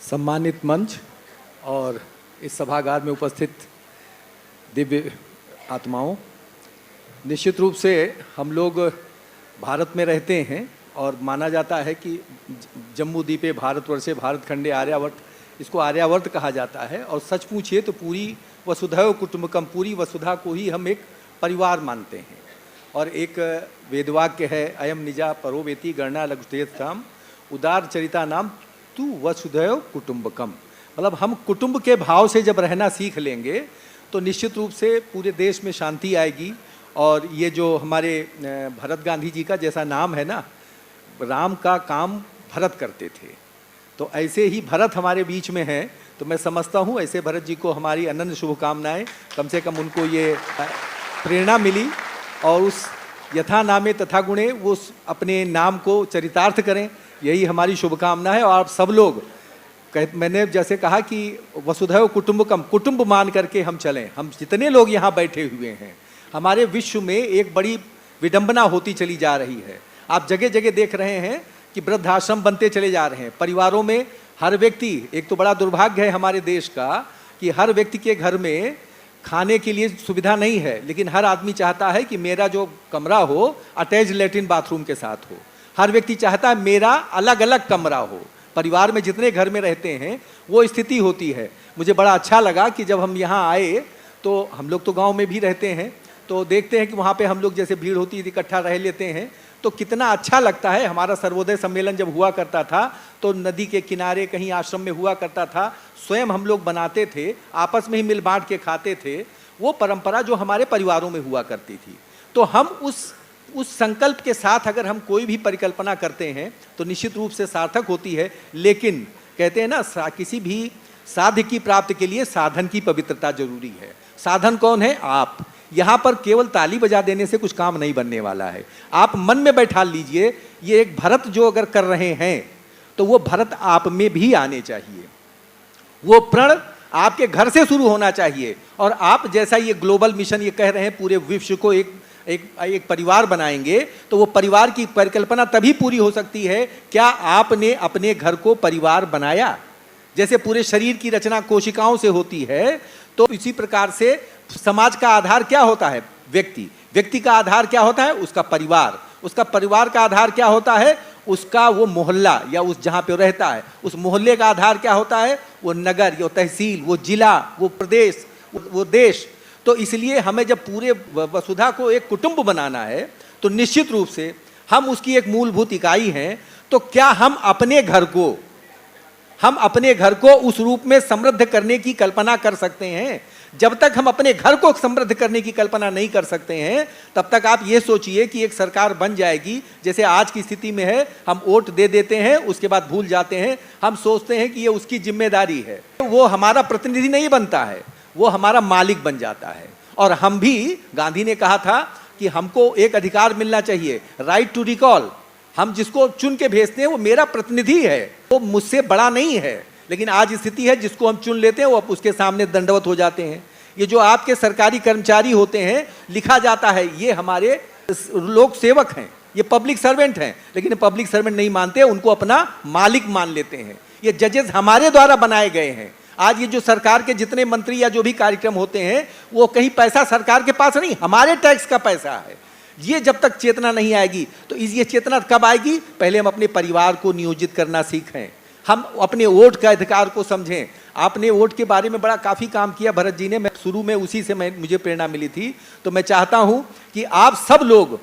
सम्मानित मंच और इस सभागार में उपस्थित दिव्य आत्माओं, निश्चित रूप से हम लोग भारत में रहते हैं और माना जाता है कि जम्मू द्वीपे भारतवर्षे भारतखंडे आर्यावर्त, इसको आर्यावर्त कहा जाता है। और सच पूछिए तो पूरी वसुधैव कुटुम्बकम, पूरी वसुधा को ही हम एक परिवार मानते हैं। और एक वेदवाक्य है, अयम निजा परोवेति गणना लघुतेषाम उदार चरिता नाम तू वसुधैव कुटुम्बकम। मतलब हम कुटुंब के भाव से जब रहना सीख लेंगे तो निश्चित रूप से पूरे देश में शांति आएगी। और ये जो हमारे भरत गांधी जी का जैसा नाम है ना, राम का काम भरत करते थे, तो ऐसे ही भरत हमारे बीच में हैं। तो मैं समझता हूँ ऐसे भरत जी को हमारी अनंत शुभकामनाएं, कम से कम उनको ये प्रेरणा मिली और उस यथा नामे तथा गुणे वो अपने नाम को चरितार्थ करें, यही हमारी शुभकामना है। और आप सब लोग मैंने जैसे कहा कि वसुधैव कुटुम्बकम, कुटुंब मान करके हम चलें। हम जितने लोग यहाँ बैठे हुए हैं, हमारे विश्व में एक बड़ी विडंबना होती चली जा रही है। आप जगह जगह देख रहे हैं कि वृद्धाश्रम बनते चले जा रहे हैं। परिवारों में हर व्यक्ति, एक तो बड़ा दुर्भाग्य है हमारे देश का कि हर व्यक्ति के घर में खाने के लिए सुविधा नहीं है, लेकिन हर आदमी चाहता है कि मेरा जो कमरा हो अटैच लैट्रिन बाथरूम के साथ हो। हर व्यक्ति चाहता है मेरा अलग अलग कमरा हो। परिवार में जितने घर में रहते हैं वो स्थिति होती है। मुझे बड़ा अच्छा लगा कि जब हम यहाँ आए तो हम लोग तो गांव में भी रहते हैं, तो देखते हैं कि वहाँ पे हम लोग जैसे भीड़ होती है इकट्ठा रह लेते हैं तो कितना अच्छा लगता है। हमारा सर्वोदय सम्मेलन जब हुआ करता था तो नदी के किनारे कहीं आश्रम में हुआ करता था, स्वयं हम लोग बनाते थे, आपस में ही मिल बांट के खाते थे। वो परंपरा जो हमारे परिवारों में हुआ करती थी। तो हम उस संकल्प के साथ अगर हम कोई भी परिकल्पना करते हैं तो निश्चित रूप से सार्थक होती है। लेकिन कहते हैं ना, किसी भी साध्य की प्राप्ति के लिए साधन की पवित्रता जरूरी है। साधन कौन है? आप। यहाँ पर केवल ताली बजा देने से कुछ काम नहीं बनने वाला है। आप मन में बैठा लीजिए, ये एक भरत जो अगर कर रहे हैं तो वो भरत आप में भी आने चाहिए। वो प्रण आपके घर से शुरू होना चाहिए। और आप जैसा ये ग्लोबल मिशन ये कह रहे हैं पूरे विश्व को एक परिवार बनाएंगे, तो वो परिवार की परिकल्पना तभी पूरी हो सकती है क्या आपने अपने घर को परिवार बनाया। जैसे पूरे शरीर की रचना कोशिकाओं से होती है, तो इसी प्रकार से समाज का आधार क्या होता है? व्यक्ति। व्यक्ति का आधार क्या होता है? उसका परिवार। उसका परिवार का आधार क्या होता है? उसका वो मोहल्ला या उस जहाँ पे रहता है। उस मोहल्ले का आधार क्या होता है? वो नगर, वो तहसील, वो जिला, वो प्रदेश, वो देश। तो इसलिए हमें जब पूरे वसुधा को एक कुटुंब बनाना है तो निश्चित रूप से हम उसकी एक मूलभूत इकाई हैं। तो क्या हम अपने घर को उस रूप में समृद्ध करने की कल्पना कर सकते हैं? जब तक हम अपने घर को समृद्ध करने की कल्पना नहीं कर सकते हैं, तब तक आप ये सोचिए कि एक सरकार बन जाएगी जैसे आज की स्थिति में है। हम वोट दे देते हैं, उसके बाद भूल जाते हैं। हम सोचते हैं कि ये उसकी जिम्मेदारी है। वो हमारा प्रतिनिधि नहीं बनता है, वो हमारा मालिक बन जाता है। और हम भी, गांधी ने कहा था कि हमको एक अधिकार मिलना चाहिए, राइट टू रिकॉल। हम जिसको चुन के भेजते हैं वो मेरा प्रतिनिधि है, वो मुझसे बड़ा नहीं है। लेकिन आज स्थिति है जिसको हम चुन लेते हैं वो उसके सामने दंडवत हो जाते हैं। ये जो आपके सरकारी कर्मचारी होते हैं, लिखा जाता है ये हमारे लोक सेवक हैं, ये पब्लिक सर्वेंट हैं, लेकिन पब्लिक सर्वेंट नहीं मानते, उनको अपना मालिक मान लेते हैं। ये जजेस हमारे द्वारा बनाए गए हैं। आज ये जो सरकार के जितने मंत्री या जो भी कार्यक्रम होते हैं वो कहीं पैसा सरकार के पास नहीं, हमारे टैक्स का पैसा है। ये जब तक चेतना नहीं आएगी तो ये चेतना कब आएगी? पहले हम अपने परिवार को नियोजित करना सीखें, हम अपने वोट का अधिकार को समझें। आपने वोट के बारे में बड़ा काफ़ी काम किया भरत जी ने, मैं शुरू में उसी से मुझे प्रेरणा मिली थी। तो मैं चाहता हूं कि आप सब लोग,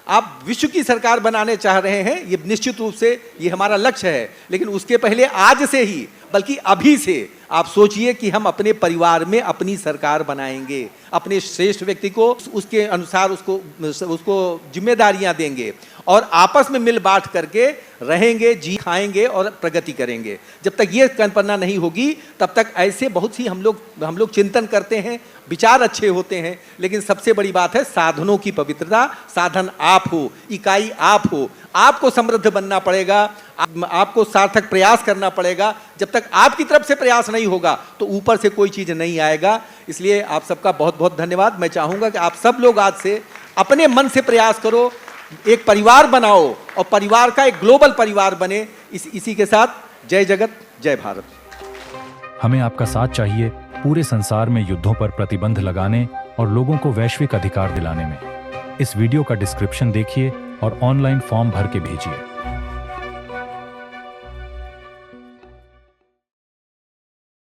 आप विश्व की सरकार बनाने चाह रहे हैं, ये निश्चित रूप से ये हमारा लक्ष्य है। लेकिन उसके पहले आज से ही, बल्कि अभी से आप सोचिए कि हम अपने परिवार में अपनी सरकार बनाएंगे, अपने श्रेष्ठ व्यक्ति को उसके अनुसार उसको जिम्मेदारियां देंगे और आपस में मिल बांट करके रहेंगे, जी खाएंगे और प्रगति करेंगे। जब तक ये कल्पना नहीं होगी तब तक ऐसे बहुत सी हम लोग चिंतन करते हैं, विचार अच्छे होते हैं, लेकिन सबसे बड़ी बात है साधनों की पवित्रता। साधन आप हो, इकाई आप हो, आपको समृद्ध बनना पड़ेगा, आपको सार्थक प्रयास करना पड़ेगा। जब तक आपकी तरफ से प्रयास नहीं होगा तो ऊपर से कोई चीज़ नहीं आएगा। इसलिए आप सबका बहुत बहुत धन्यवाद। मैं चाहूँगा कि आप सब लोग आज से अपने मन से प्रयास करो, एक परिवार बनाओ और परिवार का एक ग्लोबल परिवार बने। इसी के साथ जय जगत, जय भारत। हमें आपका साथ चाहिए पूरे संसार में युद्धों पर प्रतिबंध लगाने और लोगों को वैश्विक अधिकार दिलाने में। इस वीडियो का डिस्क्रिप्शन देखिए और ऑनलाइन फॉर्म भर के भेजिए।